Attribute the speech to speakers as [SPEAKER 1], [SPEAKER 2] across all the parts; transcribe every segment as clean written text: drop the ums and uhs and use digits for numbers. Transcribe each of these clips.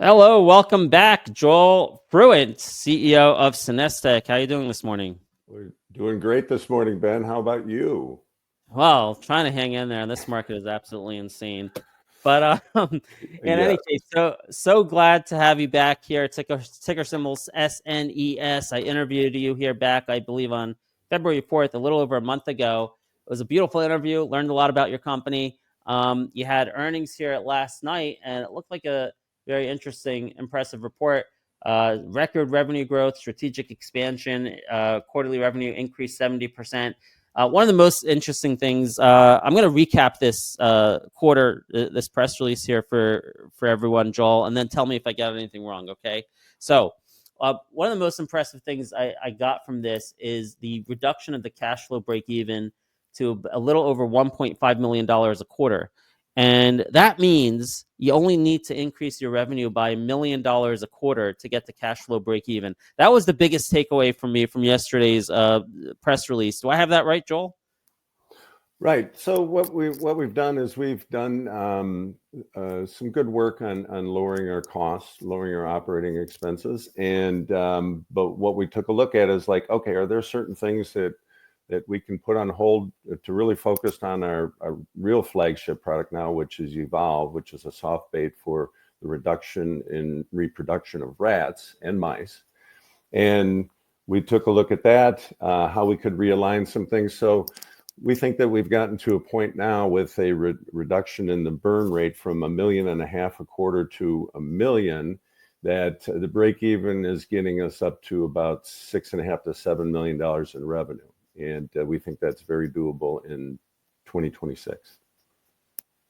[SPEAKER 1] Hello, welcome back, Joel Fruendt, CEO of SenesTech. How are you doing this morning?
[SPEAKER 2] We're doing great this morning, Ben. How about you?
[SPEAKER 1] Well, trying to hang in there. This market is absolutely insane. But in
[SPEAKER 2] Yeah,
[SPEAKER 1] any case, so glad to have you back here. Ticker symbols SNES. I interviewed you here back, I believe, on February 4th, a little over a month ago. It was a beautiful interview. Learned a lot about your company. You had earnings here last night, and it looked like a very interesting, impressive report. Record revenue growth, strategic expansion, quarterly revenue increased 70%. One of the most interesting things, I'm going to recap this quarter, this press release here for everyone, Joel, and then tell me if I got anything wrong, okay? So one of the most impressive things I got from this is the reduction of the cash flow break even to a little over $1.5 million a quarter. And that means you only need to increase your revenue by $1 million a quarter to get the cash flow break even. That was the biggest takeaway for me from yesterday's press release. Do I have that right, Joel?
[SPEAKER 2] right. So what we've done is we've done some good work on lowering our costs, lowering our operating expenses, and but what we took a look at is like, okay, are there certain things that we can put on hold to really focus on our real flagship product now, which is Evolve, which is a soft bait for the reduction in reproduction of rats and mice. And we took a look at that, how we could realign some things. So we think that we've gotten to a point now with a reduction in the burn rate from $1.5 million a quarter to $1 million, that the break even is getting us up to about $6.5 to $7 million in revenue. And we think that's very doable in 2026.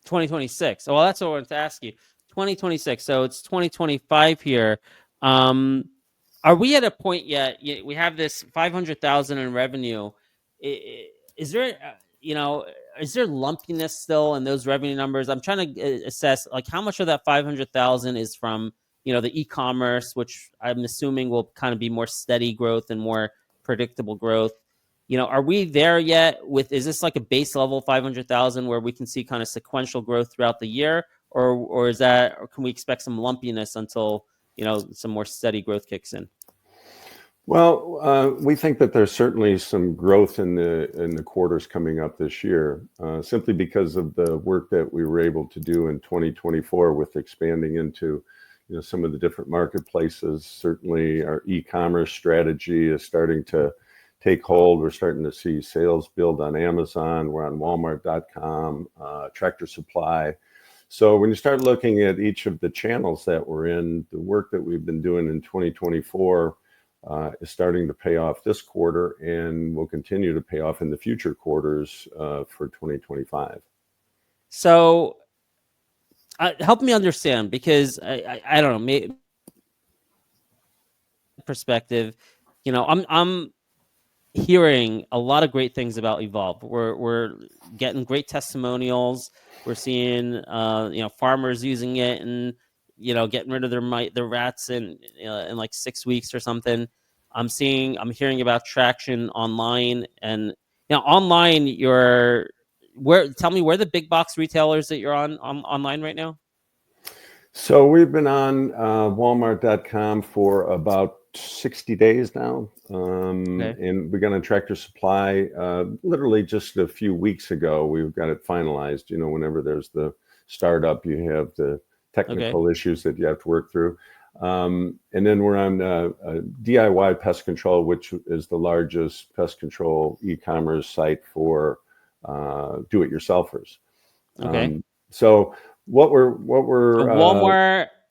[SPEAKER 1] 2026. Well, that's what I wanted to ask you. 2026. So it's 2025 here. Are we at a point yet? We have this 500,000 in revenue. Is there, is there lumpiness still in those revenue numbers? I'm trying to assess like how much of that 500,000 is from, the e-commerce, which I'm assuming will kind of be more steady growth and more predictable growth. Are we there yet is this like a base level 500,000 where we can see kind of sequential growth throughout the year, or is that, or can we expect some lumpiness until, some more steady growth kicks in?
[SPEAKER 2] Well, we think that there's certainly some growth in the quarters coming up this year, simply because of the work that we were able to do in 2024 with expanding into, some of the different marketplaces. Certainly, our e-commerce strategy is starting to take hold. We're starting to see sales build on Amazon. We're on Walmart.com, Tractor Supply. So when you start looking at each of the channels that we're in, the work that we've been doing in 2024 is starting to pay off this quarter and will continue to pay off in the future quarters for 2025.
[SPEAKER 1] So help me understand, because I don't know, maybe perspective, I'm hearing a lot of great things about Evolve. We're getting great testimonials. We're seeing farmers using it and getting rid of their rats in like 6 weeks or something. I'm hearing about traction online, and online tell me where the big box retailers that you're on online right now.
[SPEAKER 2] So we've been on Walmart.com for about 60 days now.
[SPEAKER 1] Okay.
[SPEAKER 2] And we got on Tractor Supply literally just a few weeks ago. We've got it finalized. Whenever there's the startup, you have the technical issues that you have to work through. And then we're on DIY Pest Control, which is the largest pest control e-commerce site for do-it-yourselfers.
[SPEAKER 1] Okay.
[SPEAKER 2] So what we're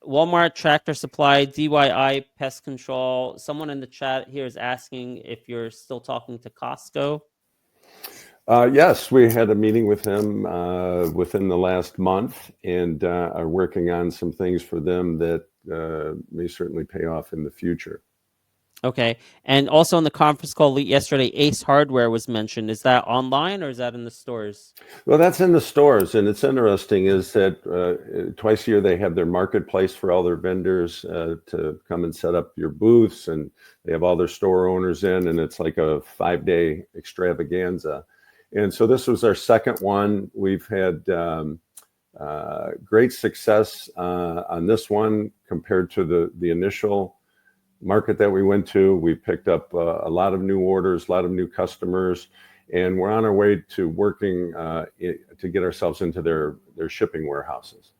[SPEAKER 1] Walmart, Tractor Supply, DIY Pest Control. Someone in the chat here is asking if you're still talking to Costco.
[SPEAKER 2] Yes, we had a meeting with him within the last month, and are working on some things for them that may certainly pay off in the future.
[SPEAKER 1] Okay. And also in the conference call yesterday, Ace Hardware was mentioned. Is that online or is that in the stores?
[SPEAKER 2] Well, that's in the stores, and it's interesting is that twice a year they have their marketplace for all their vendors to come and set up your booths, and they have all their store owners in, and it's like a 5-day extravaganza. And so this was our second one. We've had great success on this one compared to the initial market that we went to. We picked up a lot of new orders, a lot of new customers, and we're on our way to working to get ourselves into their shipping warehouses.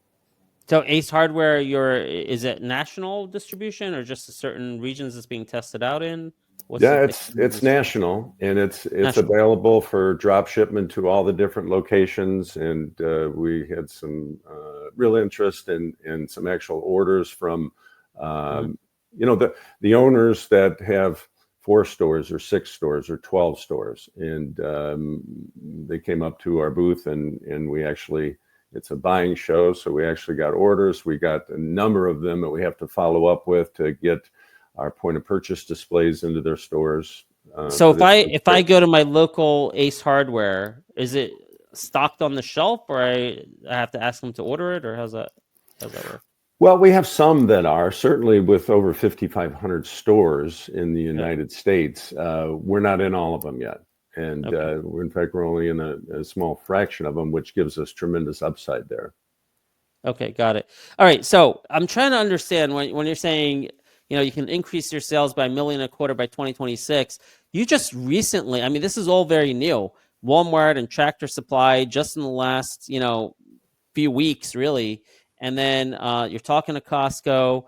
[SPEAKER 1] So Ace Hardware, is it national distribution or just certain regions it's being tested out in? What's
[SPEAKER 2] Yeah,
[SPEAKER 1] the
[SPEAKER 2] it's national, and it's
[SPEAKER 1] national?
[SPEAKER 2] available for drop shipment to all the different locations. And we had some real interest in some actual orders from
[SPEAKER 1] Mhm.
[SPEAKER 2] the owners that have 4 stores or 6 stores or 12 stores, and they came up to our booth, and we actually, it's a buying show, so we actually got orders. We got a number of them that we have to follow up with to get our point of purchase displays into their stores.
[SPEAKER 1] So if I
[SPEAKER 2] Great.
[SPEAKER 1] go to my local Ace Hardware, is it stocked on the shelf, or I have to ask them to order it, or how's that work?
[SPEAKER 2] Well, we have some that are certainly with over 5,500 stores in the United States. We're not in all of them yet. And
[SPEAKER 1] Okay.
[SPEAKER 2] in fact, we're only in a small fraction of them, which gives us tremendous upside there.
[SPEAKER 1] Okay, got it. All right, so I'm trying to understand when you're saying, you can increase your sales by $1.25 million by 2026. You just recently, I mean, this is all very new. Walmart and Tractor Supply just in the last, few weeks, really. And then you're talking to Costco.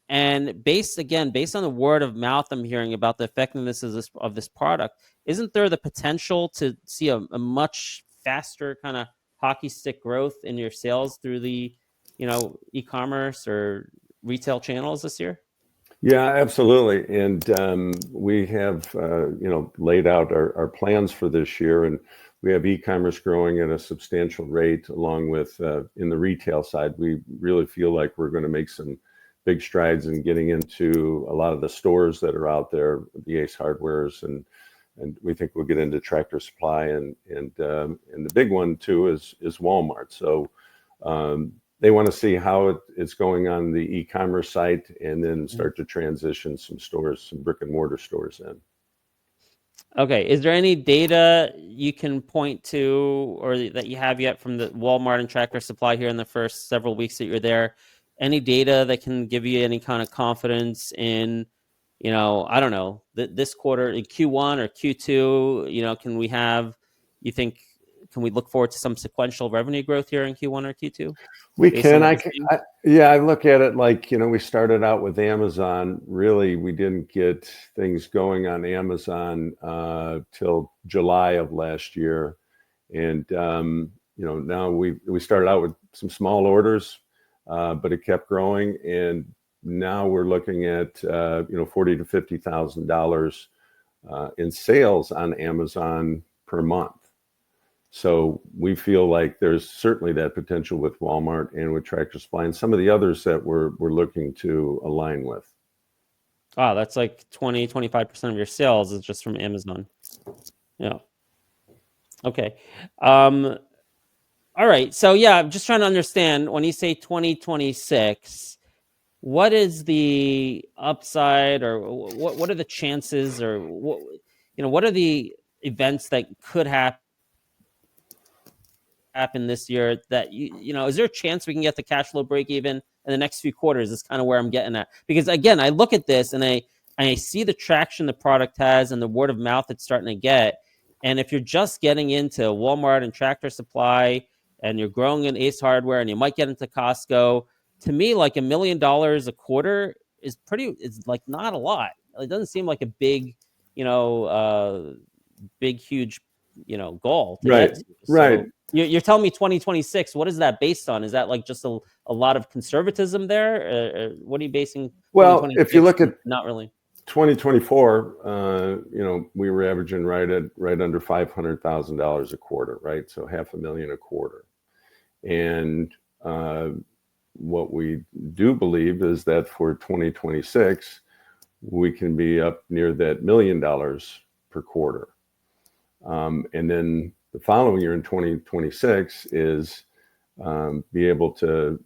[SPEAKER 1] And based on the word of mouth I'm hearing about the effectiveness of this product, isn't there the potential to see a much faster kind of hockey stick growth in your sales through the, e-commerce or retail channels this year?
[SPEAKER 2] Yeah, absolutely. And we have, laid out our plans for this year, and we have e-commerce growing at a substantial rate, along with in the retail side. We really feel like we're going to make some big strides in getting into a lot of the stores that are out there, the Ace Hardwares, and we think we'll get into Tractor Supply, and the big one too is Walmart. So they want to see how it's going on the e-commerce site, and then start to transition some stores, some brick and mortar stores in.
[SPEAKER 1] Okay. Is there any data you can point to or that you have yet from the Walmart and Tractor Supply here in the first several weeks that you're there? Any data that can give you any kind of confidence in, I don't know, this quarter in Q1 or Q2, you think, can we look forward to some sequential revenue growth here in Q1 or Q2
[SPEAKER 2] We
[SPEAKER 1] based on
[SPEAKER 2] can.
[SPEAKER 1] what you're seeing?
[SPEAKER 2] Yeah, I look at it like, we started out with Amazon. Really, we didn't get things going on Amazon till July of last year. And, now we started out with some small orders, but it kept growing. And now we're looking at, $40,000 to $50,000 in sales on Amazon per month. So we feel like there's certainly that potential with Walmart and with Tractor Supply and some of the others that we're looking to align with.
[SPEAKER 1] Wow, that's like 25% of your sales is just from Amazon. Yeah. Okay. All right. So yeah, I'm just trying to understand when you say 2026, what is the upside, or what are the chances, or what are the events that could happen this year that is there a chance we can get the cash flow break even in the next few quarters? Is kind of where I'm getting at, because again, I look at this and I see the traction the product has and the word of mouth it's starting to get. And if you're just getting into Walmart and Tractor Supply and you're growing in Ace Hardware and you might get into Costco, to me, like $1 million a quarter is like not a lot. It doesn't seem like a big, huge, goal to
[SPEAKER 2] Right,
[SPEAKER 1] get to.
[SPEAKER 2] right.
[SPEAKER 1] So you're telling me 2026. What is that based on? Is that like just a lot of conservatism there? What are you basing
[SPEAKER 2] Well, if you
[SPEAKER 1] 2026?
[SPEAKER 2] look at
[SPEAKER 1] Not really.
[SPEAKER 2] 2024, we were averaging right under $500,000 a quarter, right? So $500,000 a quarter. And what we do believe is that for 2026, we can be up near that $1 million per quarter. And then the following year in 2026 is be able to,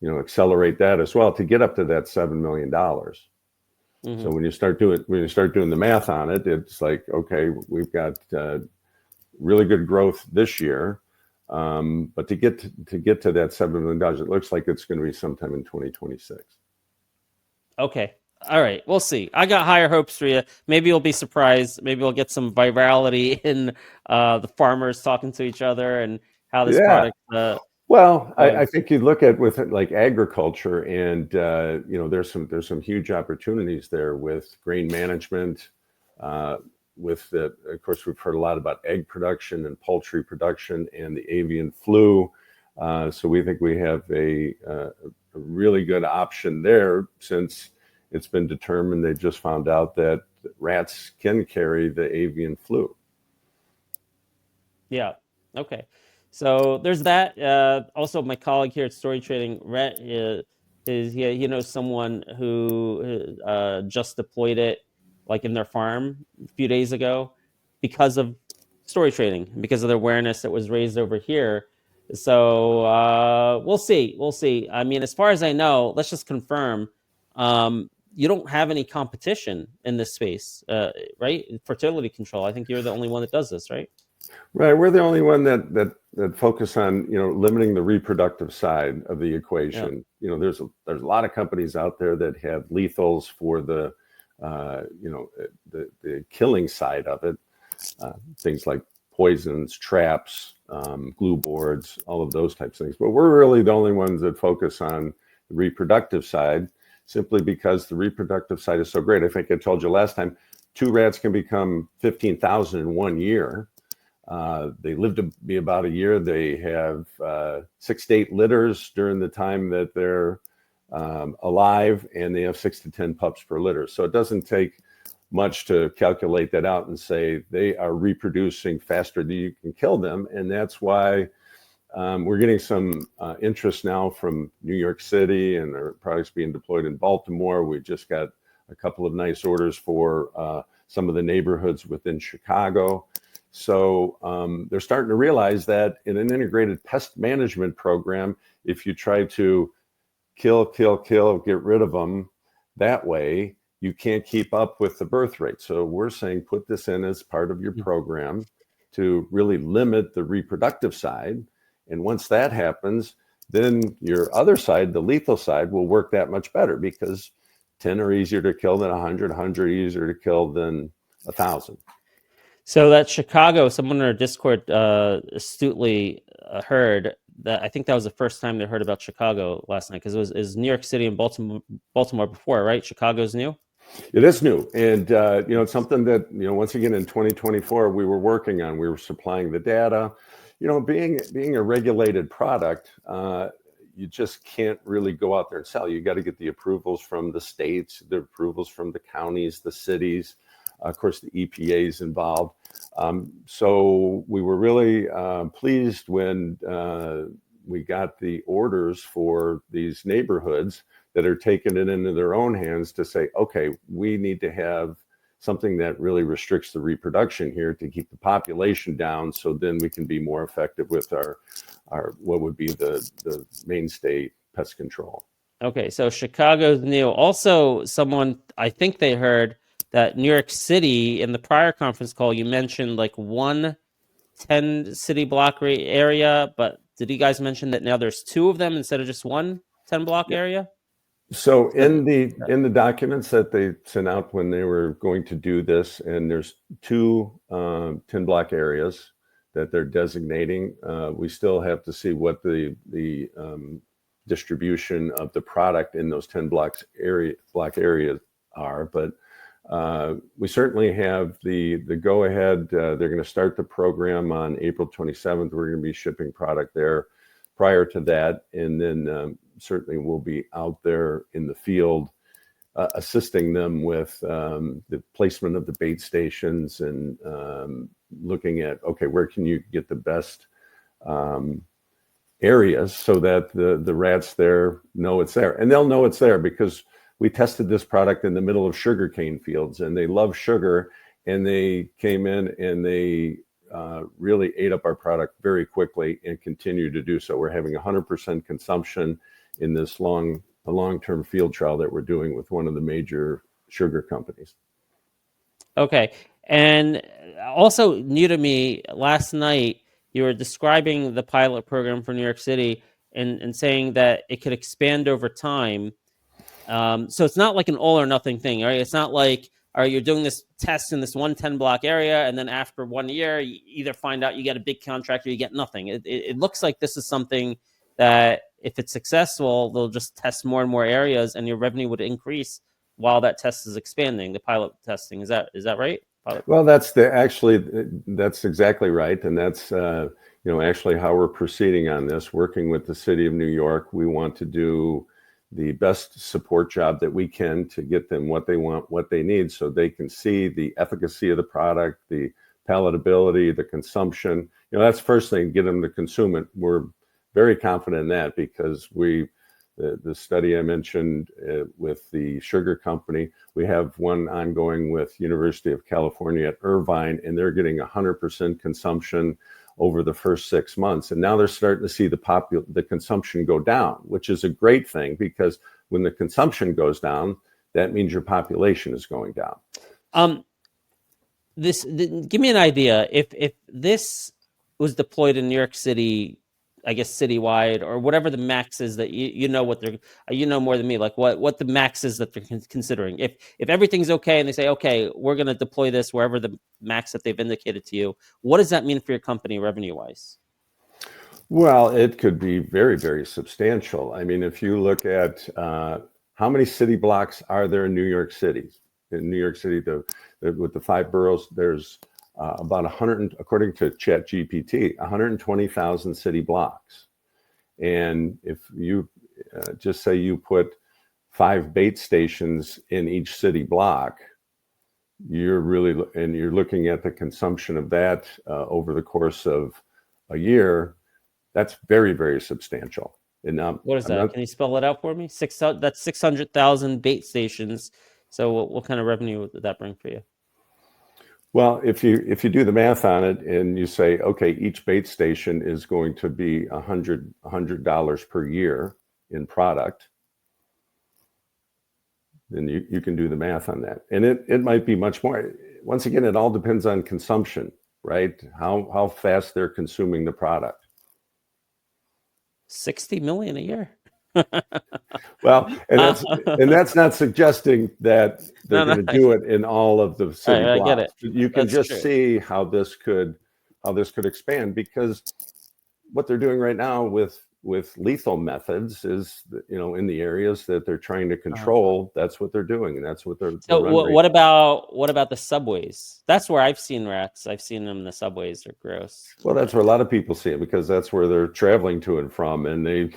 [SPEAKER 2] accelerate that as well to get up to that $7 million.
[SPEAKER 1] Mm-hmm.
[SPEAKER 2] So when you start doing the math on it, it's like, okay, we've got really good growth this year. But to get to that $7 million, it looks like it's going to be sometime in 2026.
[SPEAKER 1] Okay. All right. We'll see. I got higher hopes for you. Maybe you'll be surprised. Maybe we'll get some virality in the farmers talking to each other and how this
[SPEAKER 2] Yeah.
[SPEAKER 1] product
[SPEAKER 2] Well, I
[SPEAKER 1] was.
[SPEAKER 2] think you look at with like agriculture, and there's some huge opportunities there with grain management. With the, of course, we've heard a lot about egg production and poultry production and the avian flu. So we think we have a really good option there, since it's been determined, they just found out that rats can carry the avian flu.
[SPEAKER 1] Yeah. Okay. So there's that. Also, my colleague here at Story Trading, Rhett, he knows someone who just deployed it, like in their farm a few days ago, because of story trading, because of the awareness that was raised over here. So we'll see. We'll see. I mean, as far as I know, let's just confirm. You don't have any competition in this space, right? Fertility control. I think you're the only one that does this, right?
[SPEAKER 2] Right, we're the only one that focus on limiting the reproductive side of the
[SPEAKER 1] Yeah.
[SPEAKER 2] equation. There's a lot of companies out there that have lethals for the the killing side of it, things like poisons, traps, glue boards, all of those types of things. But we're really the only ones that focus on the reproductive side, simply because the reproductive side is so great. I think I told you last time, 2 rats can become 15,000 in 1 year. They live to be about a year. They have 6 to 8 litters during the time that they're alive, and they have 6 to 10 pups per litter. So it doesn't take much to calculate that out and say they are reproducing faster than you can kill them. And that's why we're getting some interest now from New York City, and our products being deployed in Baltimore. We just got a couple of nice orders for some of the neighborhoods within Chicago. So they're starting to realize that in an integrated pest management program, if you try to kill, get rid of them that way, you can't keep up with the birth rate. So we're saying put this in as part of your program to really limit the reproductive side. And once that happens, then your other side, the lethal side, will work that much better, because 10 are easier to kill than 100 easier to kill than 1,000.
[SPEAKER 1] So that Chicago, someone in our Discord astutely heard that. I think that was the first time they heard about Chicago last night, because is New York City and Baltimore before, right? Chicago's new.
[SPEAKER 2] It is new, and it's something that once again in 2024 we were working on. We were supplying the data. Being a regulated product, you just can't really go out there and sell. You got to get the approvals from the states, the approvals from the counties, the cities. Of course, the EPA is involved. So we were really pleased when we got the orders for these neighborhoods that are taking it into their own hands to say, okay, we need to have something that really restricts the reproduction here to keep the population down, so then we can be more effective with our what would be the mainstay pest control.
[SPEAKER 1] Okay, so Chicago's new. Also, someone, I think they heard that New York City, in the prior conference call, you mentioned like 10 city block area, but did you guys mention that now there's 2 of them instead of just 10 block area?
[SPEAKER 2] So in the documents that they sent out when they were going to do this, and there's 2 10 block areas that they're designating. We still have to see what the distribution of the product in those 10 block areas are, but we certainly have the go ahead. They're going to start the program on April 27th. We're going to be shipping product there prior to that, and then certainly we'll be out there in the field assisting them with the placement of the bait stations, and looking at, okay, where can you get the best areas so that the rats there know it's there. And they'll know it's there because we tested this product in the middle of sugarcane fields, and they love sugar, and they came in and they really ate up our product very quickly and continue to do so. We're having 100% consumption in this long-term field trial that we're doing with one of the major sugar companies.
[SPEAKER 1] Okay. And also new to me, last night you were describing the pilot program for New York City and saying that it could expand over time. So it's not like an all or nothing thing, right? It's not like, all right, you're doing this test in this 110 block area, and then after 1 year, you either find out you get a big contract or you get nothing. It looks like this is something that if it's successful, they'll just test more and more areas, and your revenue would increase while that test is expanding. The pilot testing, is that right? Pilot.
[SPEAKER 2] Well, that's exactly right, and that's actually how we're proceeding on this. Working with the city of New York, we want to do the best support job that we can to get them what they want, what they need, so they can see the efficacy of the product, the palatability, the consumption. That's the first thing, get them to consume it. We're very confident in that because the study I mentioned with the sugar company, we have one ongoing with University of California at Irvine, and they're getting 100% consumption over the first 6 months. And now they're starting to see the consumption go down, which is a great thing because when the consumption goes down, that means your population is going down.
[SPEAKER 1] Give me an idea. If this was deployed in New York City, I guess citywide or whatever the max is that what they're, more than me, like what the max is that they're considering. If everything's okay and they say, okay, we're going to deploy this wherever the max that they've indicated to you, what does that mean for your company revenue wise?
[SPEAKER 2] Well, it could be very, very substantial. I mean, if you look at how many city blocks are there in New York City? In New York City, with the 5 boroughs, there's about 100, according to ChatGPT, 120,000 city blocks. And if you just say you put 5 bait stations in each city block, you're looking at the consumption of that over the course of a year. That's very, very substantial. And
[SPEAKER 1] what is that? Can you spell it out for me? That's 600,000 bait stations. So what kind of revenue would that bring for you?
[SPEAKER 2] Well, if you do the math on it and you say, okay, each bait station is going to be $100 per year in product, then you can do the math on that. And it might be much more. Once again, it all depends on consumption, right? How fast they're consuming the product.
[SPEAKER 1] 60 million a year.
[SPEAKER 2] Well, and that's not suggesting that they're going to do it in all of the city blocks. I get it. You can just see how this could expand, because what they're doing right now with lethal methods is, in the areas that they're trying to control, that's what they're doing, and that's what they're.
[SPEAKER 1] So what about the subways? That's where I've seen rats. I've seen them in the subways. They're gross.
[SPEAKER 2] Well, that's where a lot of people see it, because that's where they're traveling to and from, and they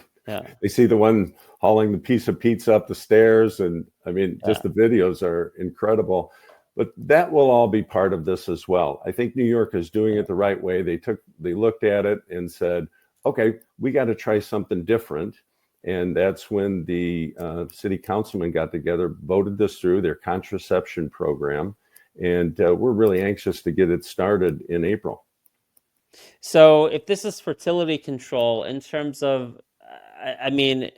[SPEAKER 2] see the one hauling the piece of pizza up the stairs, and I mean, just the videos are incredible. But that will all be part of this as well. I think New York is doing it the right way. They looked at it and said, okay, we got to try something different. And that's when the city councilmen got together, voted this through their contraception program. And we're really anxious to get it started in April.
[SPEAKER 1] So if this is fertility control, in terms of, I mean,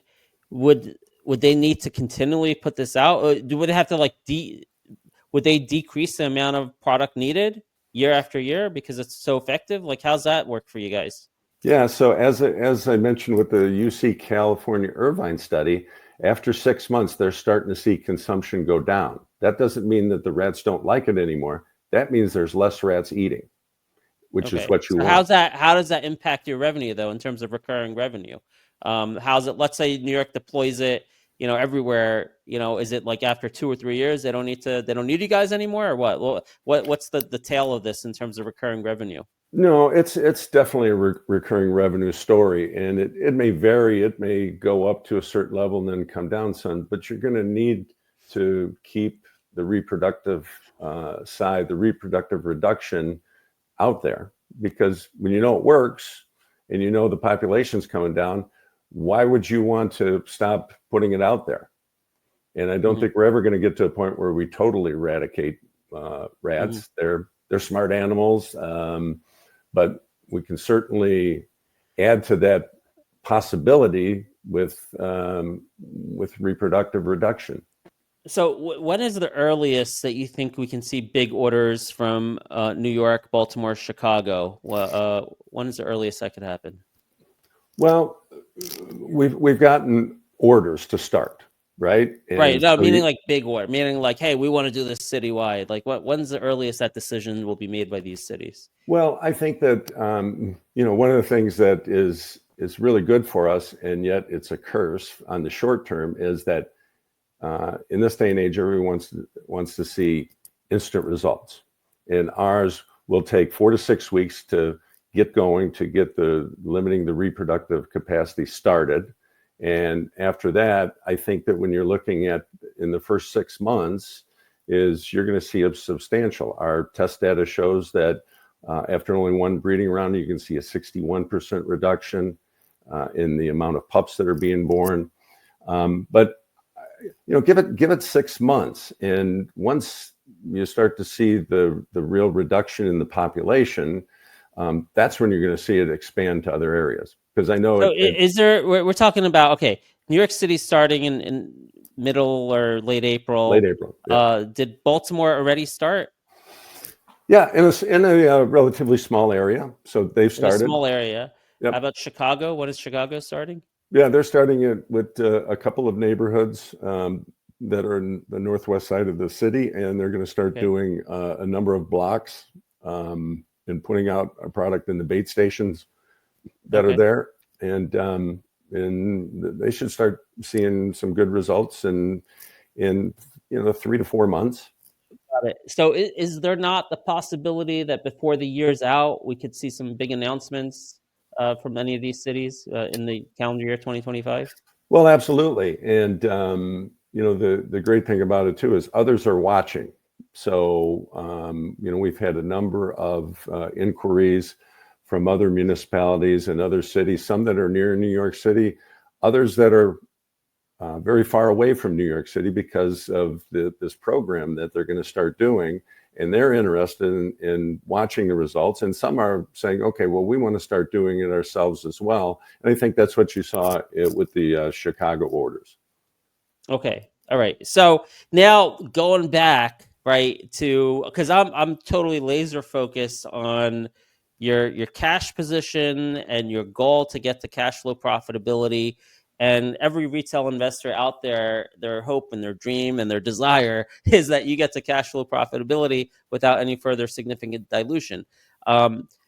[SPEAKER 1] would they need to continually put this out? Or would they have to would they decrease the amount of product needed year after year because it's so effective? Like, how's that work for you guys?
[SPEAKER 2] Yeah, so as I mentioned with the UC California Irvine study, after 6 months, they're starting to see consumption go down. That doesn't mean that the rats don't like it anymore. That means there's less rats eating, which is what you want.
[SPEAKER 1] How does that impact your revenue, though, in terms of recurring revenue? How's it? Let's say New York deploys it, everywhere. Is it like after 2 or 3 years they don't need you guys anymore, or what? Well, what's the tail of this in terms of recurring revenue?
[SPEAKER 2] No, it's definitely a recurring revenue story, and it may vary. It may go up to a certain level and then come down some, but you're going to need to keep the reproductive side, the reproductive reduction out there, because when it works and the population's coming down, why would you want to stop putting it out there? And I don't think we're ever going to get to a point where we totally eradicate rats. They're smart animals. But we can certainly add to that possibility with reproductive reduction.
[SPEAKER 1] So when is the earliest that you think we can see big orders from New York, Baltimore, Chicago? When is the earliest that could happen?
[SPEAKER 2] Well, we've gotten orders to start, right?
[SPEAKER 1] Right.
[SPEAKER 2] And
[SPEAKER 1] No,
[SPEAKER 2] so
[SPEAKER 1] meaning like big order, meaning like, hey, we want to do this citywide. Like, when's the earliest that decision will be made by these cities?
[SPEAKER 2] well, I think that one of the things that is really good for us, and yet it's a curse on the short term, is that in this day and age, everyone wants to see instant results, and ours will take 4 to 6 weeks to get going, to get the limiting the reproductive capacity started. And after that, I think that when you're looking at in the first 6 months, is you're going to see a substantial. Our test data shows that after only one breeding round, you can see a 61% reduction in the amount of pups that are being born. But give it 6 months, and once you start to see the real reduction in the population, that's when you're going to see it expand to other areas. Because I know
[SPEAKER 1] So is there? We're talking about, okay, New York City starting in middle or late
[SPEAKER 2] late
[SPEAKER 1] April.
[SPEAKER 2] April. Yeah,
[SPEAKER 1] Did Baltimore already start
[SPEAKER 2] yeah, in a relatively small area, so they've
[SPEAKER 1] in a
[SPEAKER 2] started.
[SPEAKER 1] small area? How
[SPEAKER 2] Yep.
[SPEAKER 1] about Chicago? When is Chicago starting?
[SPEAKER 2] Yeah, they're starting it with a couple of neighborhoods that are in the northwest side of the city, and they're going to start
[SPEAKER 1] Okay.
[SPEAKER 2] doing a number of blocks and putting out a product in the bait stations that are
[SPEAKER 1] Okay.
[SPEAKER 2] there, and they should start seeing some good results in 3 to 4 months.
[SPEAKER 1] Got it. So is there not the possibility that before the year's out, we could see some big announcements from any of these cities in the calendar year 2025?
[SPEAKER 2] Well, absolutely, and the great thing about it too is others are watching. So we've had a number of inquiries from other municipalities and other cities, some that are near New York City, others that are very far away from New York City because of this program that they're going to start doing. And they're interested in watching the results. And some are saying, okay, well, we want to start doing it ourselves as well. And I think that's what you saw with the Chicago orders.
[SPEAKER 1] Okay. All right. So now going back, right, to, because I'm totally laser focused on your cash position and your goal to get to cash flow profitability. And every retail investor out there, their hope and their dream and their desire is that you get to cash flow profitability without any further significant dilution.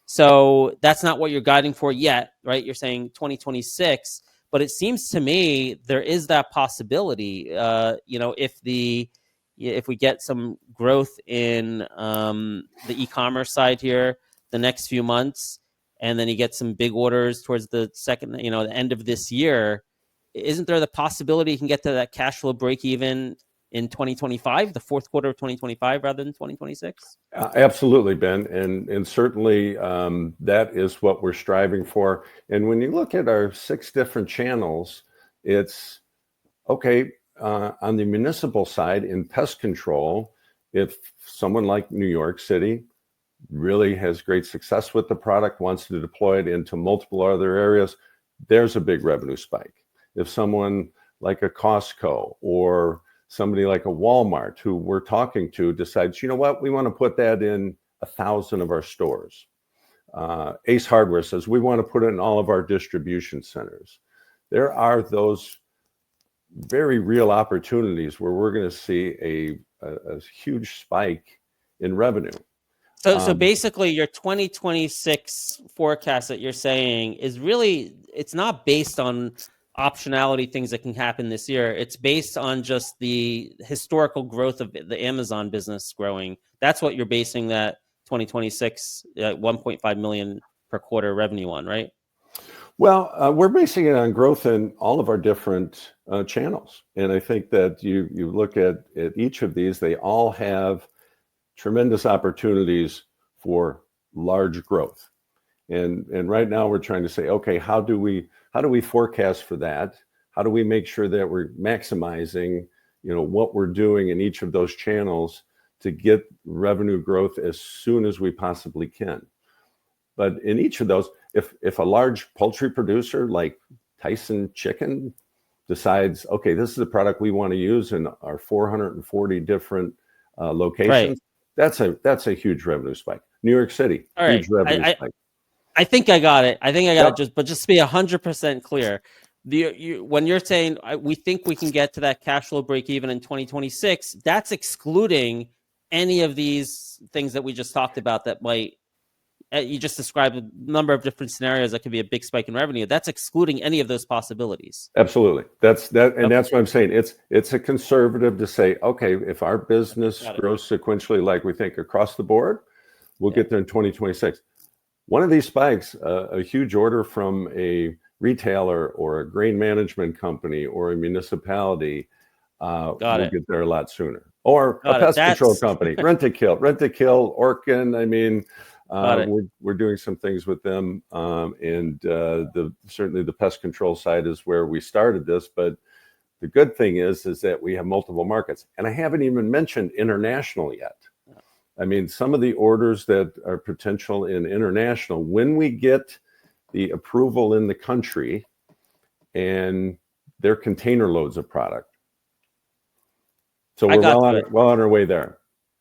[SPEAKER 1] So that's not what you're guiding for yet, right? You're saying 2026. But it seems to me there is that possibility. If we get some growth in the e-commerce side here the next few months, and then you get some big orders towards the the end of this year, isn't there the possibility you can get to that cash flow break even in 2025, the fourth quarter of 2025, rather than 2026?
[SPEAKER 2] Absolutely, Ben, and certainly that is what we're striving for. And when you look at our 6 different channels, it's okay. On the municipal side, in pest control, if someone like New York City really has great success with the product, wants to deploy it into multiple other areas, there's a big revenue spike. If someone like a Costco or somebody like a Walmart who we're talking to decides, you know what, we want to put that in 1,000 of our stores. Ace Hardware says we want to put it in all of our distribution centers. There are those very real opportunities where we're going to see a huge spike in revenue.
[SPEAKER 1] So basically, your 2026 forecast that you're saying is really, it's not based on optionality, things that can happen this year. It's based on just the historical growth of the Amazon business growing. That's what you're basing that 2026 1.5 million per quarter revenue on, right?
[SPEAKER 2] Well, we're basing it on growth in all of our different channels. And I think that you look at each of these, they all have tremendous opportunities for large growth. And right now we're trying to say, okay, how do we forecast for that? How do we make sure that we're maximizing, what we're doing in each of those channels to get revenue growth as soon as we possibly can? But in each of those, if a large poultry producer like Tyson Chicken decides, okay, this is the product we want to use in our 440 different
[SPEAKER 1] Right.
[SPEAKER 2] locations, that's a huge revenue spike. New York City,
[SPEAKER 1] All
[SPEAKER 2] huge
[SPEAKER 1] right.
[SPEAKER 2] revenue spike.
[SPEAKER 1] I think I got it. I think I got
[SPEAKER 2] Yep,
[SPEAKER 1] it. Just to be 100% clear, when you're saying we think we can get to that cash flow break even in 2026, that's excluding any of these things that we just talked about that might. You just described a number of different scenarios that could be a big spike in revenue. That's excluding any of those possibilities.
[SPEAKER 2] absolutely. That's
[SPEAKER 1] Okay,
[SPEAKER 2] what I'm saying. It's a conservative to say, okay, if our business
[SPEAKER 1] got it.
[SPEAKER 2] grows sequentially like we think across the board, we'll
[SPEAKER 1] Yeah.
[SPEAKER 2] get there in 2026. One of these spikes, a huge order from a retailer or a grain management company or a municipality,
[SPEAKER 1] Got
[SPEAKER 2] we'll
[SPEAKER 1] it.
[SPEAKER 2] get there a lot sooner. Or a
[SPEAKER 1] Got it.
[SPEAKER 2] pest control
[SPEAKER 1] That's
[SPEAKER 2] company, Rent-A-Kill, Orkin. I mean,
[SPEAKER 1] got it.
[SPEAKER 2] we're doing some things with them, and certainly the pest control side is where we started this. But the good thing is that we have multiple markets, and I haven't even mentioned international yet. I mean, some of the orders that are potential in international, when we get the approval in the country, and they're container loads of product. So
[SPEAKER 1] I
[SPEAKER 2] we're
[SPEAKER 1] got to it.
[SPEAKER 2] well on our way there.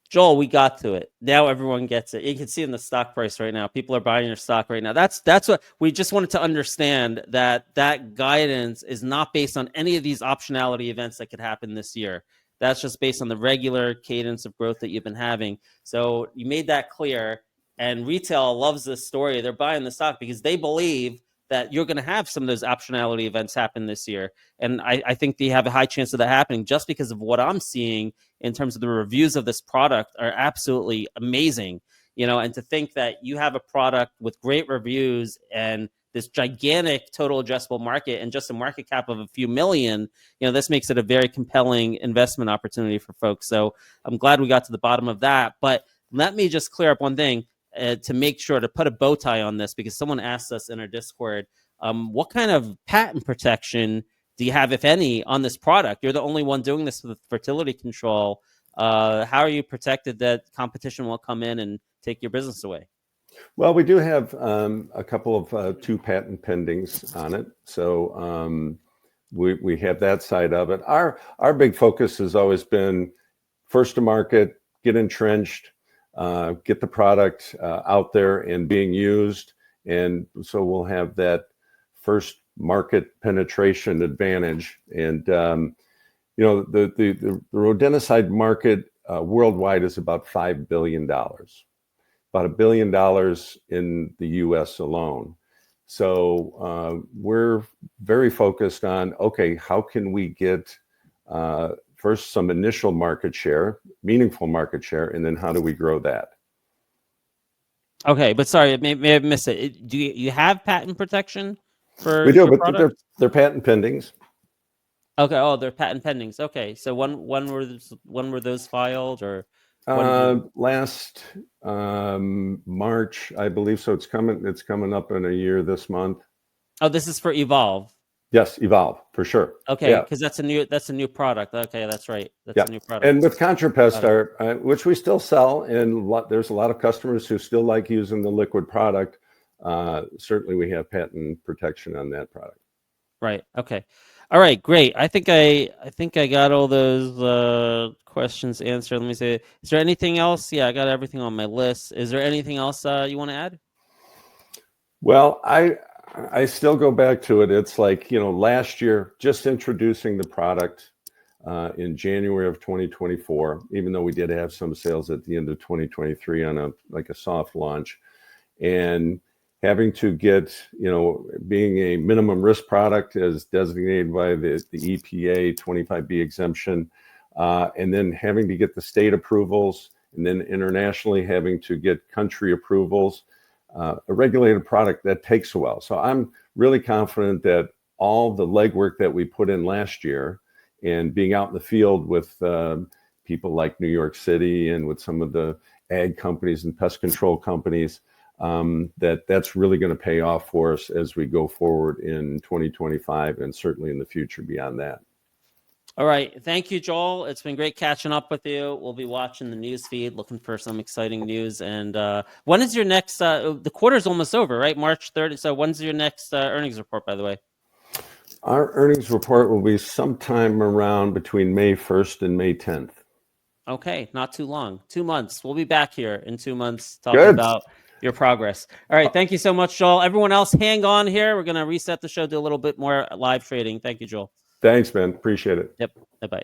[SPEAKER 1] Joel, we got to it. Now everyone gets it. You can see in the stock price right now. People are buying your stock right now. That's what we just wanted to understand, that guidance is not based on any of these optionality events that could happen this year. That's just based on the regular cadence of growth that you've been having. So you made that clear. And retail loves this story. They're buying the stock because they believe that you're going to have some of those optionality events happen this year. And I think they have a high chance of that happening just because of what I'm seeing in terms of the reviews of this product are absolutely amazing. And to think that you have a product with great reviews and this gigantic total addressable market and just a market cap of a few million, this makes it a very compelling investment opportunity for folks. So I'm glad we got to the bottom of that. But let me just clear up one thing to make sure to put a bow tie on this, because someone asked us in our Discord, what kind of patent protection do you have, if any, on this product? You're the only one doing this with fertility control. How are you protected that competition won't come in and take your business away?
[SPEAKER 2] Well, we do have a couple of 2 patent pendings on it. So we have that side of it. Our big focus has always been first to market, get entrenched, get the product out there and being used. And so we'll have that first market penetration advantage. And, the rodenticide market worldwide is about $5 billion, about $1 billion in the US alone. So we're very focused on, okay, how can we get first some initial market share, meaningful market share, and then how do we grow that?
[SPEAKER 1] Okay, but sorry, may have missed it. Do you have patent protection for
[SPEAKER 2] We do,
[SPEAKER 1] your
[SPEAKER 2] but
[SPEAKER 1] product?
[SPEAKER 2] they're patent pendings.
[SPEAKER 1] Okay. Oh, they're patent pendings. Okay. So when were those filed, or when?
[SPEAKER 2] Last March, I believe. So it's coming up in a year this month.
[SPEAKER 1] Oh, this is for Evolve.
[SPEAKER 2] Yes, Evolve for sure.
[SPEAKER 1] Okay,
[SPEAKER 2] Yeah,
[SPEAKER 1] because that's a new product. Okay, that's right. That's
[SPEAKER 2] yeah.
[SPEAKER 1] a new product.
[SPEAKER 2] And with ContraPest, which we still sell, and there's a lot of customers who still like using the liquid product. Certainly, we have patent protection on that product.
[SPEAKER 1] Right. Okay. All right. Great. I think I got all those questions answered. Let me see. Is there anything else? Yeah, I got everything on my list. Is there anything else you want to add?
[SPEAKER 2] Well, I still go back to it. It's like, last year, just introducing the product in January of 2024, even though we did have some sales at the end of 2023 on a soft launch, and having to get, being a minimum risk product as designated by the EPA 25B exemption, and then having to get the state approvals, and then internationally having to get country approvals. A regulated product, that takes a while. So I'm really confident that all the legwork that we put in last year and being out in the field with people like New York City and with some of the ag companies and pest control companies, that's really going to pay off for us as we go forward in 2025 and certainly in the future beyond that.
[SPEAKER 1] All right. Thank you, Joel. It's been great catching up with you. We'll be watching the news feed, looking for some exciting news. And when is your next, the quarter's almost over, right? March 30th. So when's your next earnings report, by the way?
[SPEAKER 2] Our earnings report will be sometime around between May 1st and May 10th.
[SPEAKER 1] Okay, not too long. 2 months. We'll be back here in 2 months talking
[SPEAKER 2] Good.
[SPEAKER 1] about your progress. All right, thank you so much, Joel. Everyone else, hang on here. We're going to reset the show, do a little bit more live trading. Thank you, Joel.
[SPEAKER 2] Thanks, man. Appreciate it.
[SPEAKER 1] Yep. Bye-bye.